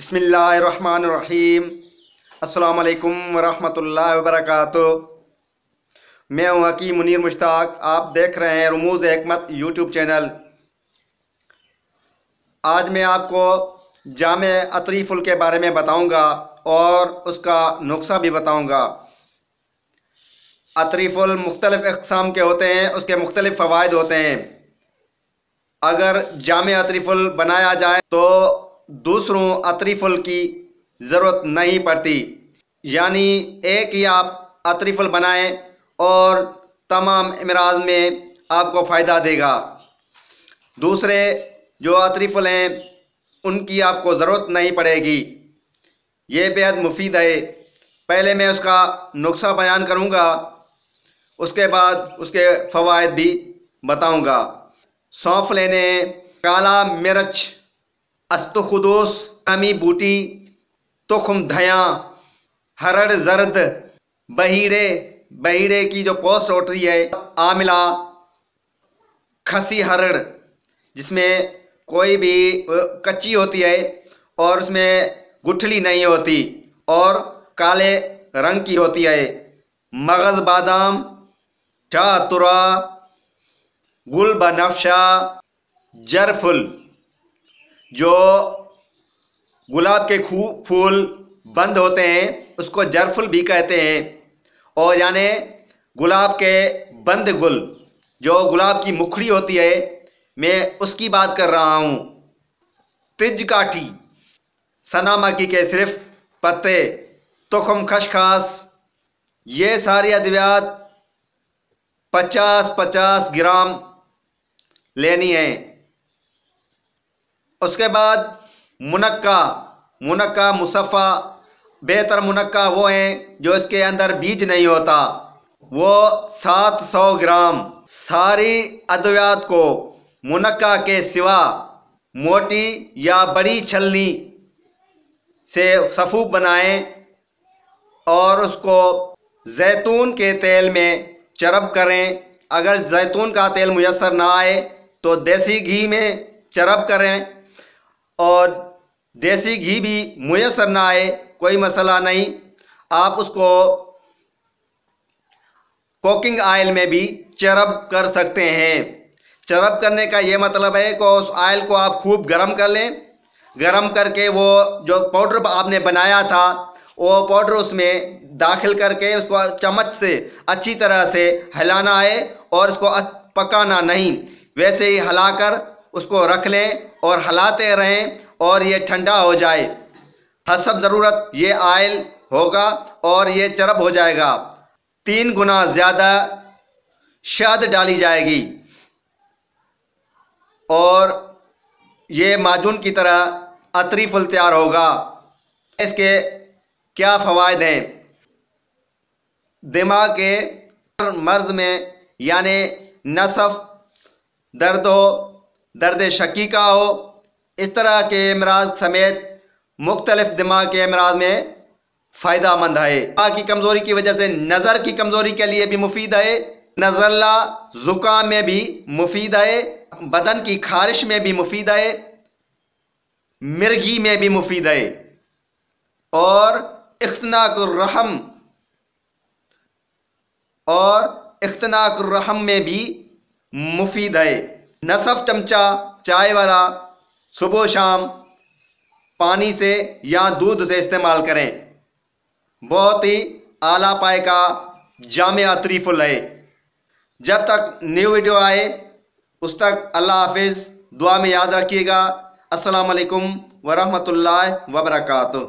बिस्मिल्लाहिर्रहमानिर्रहीम। अस्सलाम वालेकुम वरहमतुल्लाहि वबरकातुह। मैं हूँ हकीम मुनीर मुश्ताक। आप देख रहे हैं रमूज़ हिकमत यूट्यूब चैनल। आज मैं आपको जामे अतरी फुल के बारे में बताऊंगा और उसका नुस्खा भी बताऊंगा। अतरी फुल मुख्तलिफ़ अक़साम के होते हैं, उसके मुख्तलिफ़ फ़वाइद होते हैं। अगर जामे अतरी फुल बनाया जाए तो दूसरों अतरी फुल की ज़रूरत नहीं पड़ती, यानी एक ही आप अतरी फुल बनाएं और तमाम अमराज में आपको फ़ायदा देगा। दूसरे जो अतरी फुल हैं उनकी आपको ज़रूरत नहीं पड़ेगी। ये बेहद मुफीद है। पहले मैं उसका नुस्खा बयान करूँगा, उसके बाद उसके फ़वाइद भी बताऊँगा। सौंफ लेने हैं, काला मिर्च, अस्तुखुदूस, अमी बूटी, तुख्म धयां, हरड़ जर्द, बहीड़े बहीड़े की जो पोस्ट होती है, आमिला, खसी हरड़ जिसमें कोई भी कच्ची होती है और उसमें गुठली नहीं होती और काले रंग की होती है, मगज़ बादाम, चातुरा, गुल बनफशा, जरफुल जो गुलाब के फूल बंद होते हैं उसको जरफुल भी कहते हैं, और यानी गुलाब के बंद गुल जो गुलाब की मुखड़ी होती है, मैं उसकी बात कर रहा हूँ। तिज काठी, सना मक्की के सिर्फ पत्ते, तुख्म खसखस, ये सारी अद्वियात 50-50 ग्राम लेनी है। उसके बाद मुनक्का मुसफ़ा, बेहतर मुनक्का वो हैं जो इसके अंदर बीज नहीं होता, वो 700 ग्राम। सारी अद्वियात को मुनक्का के सिवा मोटी या बड़ी छलनी से सफ़ूफ बनाएं और उसको जैतून के तेल में चरब करें। अगर जैतून का तेल मुयस्सर ना आए तो देसी घी में चरब करें, और देसी घी भी मुयस्सर ना आए कोई मसला नहीं, आप उसको कुकिंग ऑयल में भी चरब कर सकते हैं। चरब करने का ये मतलब है कि उस ऑयल को आप खूब गर्म कर लें, गर्म करके वो जो पाउडर आपने बनाया था वो पाउडर उसमें दाखिल करके उसको चम्मच से अच्छी तरह से हिलाना है और उसको पकाना नहीं, वैसे ही हिलाकर उसको रख लें और हिलाते रहें और ये ठंडा हो जाए। हसब ज़रूरत ये ऑयल होगा और ये चरब हो जाएगा। 3 गुना ज़्यादा शहद डाली जाएगी और ये माजून की तरह अतरी फुल तैयार होगा। इसके क्या फ़वाइद हैं? दिमाग के मर्ज़ में यानी नसफ, दर्द हो, दर्द शकीका हो, इस तरह के अमराज समेत मुख्तलिफ दिमाग के अमराज में फ़ायदा मंद है। दिमाग की कमज़ोरी की वजह से नज़र की कमज़ोरी के लिए भी मुफीद है, नज़ला ज़ुकाम में भी मुफीद है, बदन की खारिश में भी मुफीद है, मिर्गी में भी मुफीद है, और इख्तनाकुर रहम में भी मुफीद है। नसफ चमचा चाय वाला सुबह शाम पानी से या दूध से इस्तेमाल करें। बहुत ही आला पाए का जामे अतरी फुल है। जब तक न्यू वीडियो आए उस तक अल्लाह हाफिज़। दुआ में याद रखिएगा। अस्सलाम वालेकुम वरहमतुल्लाहि वबरकातुह।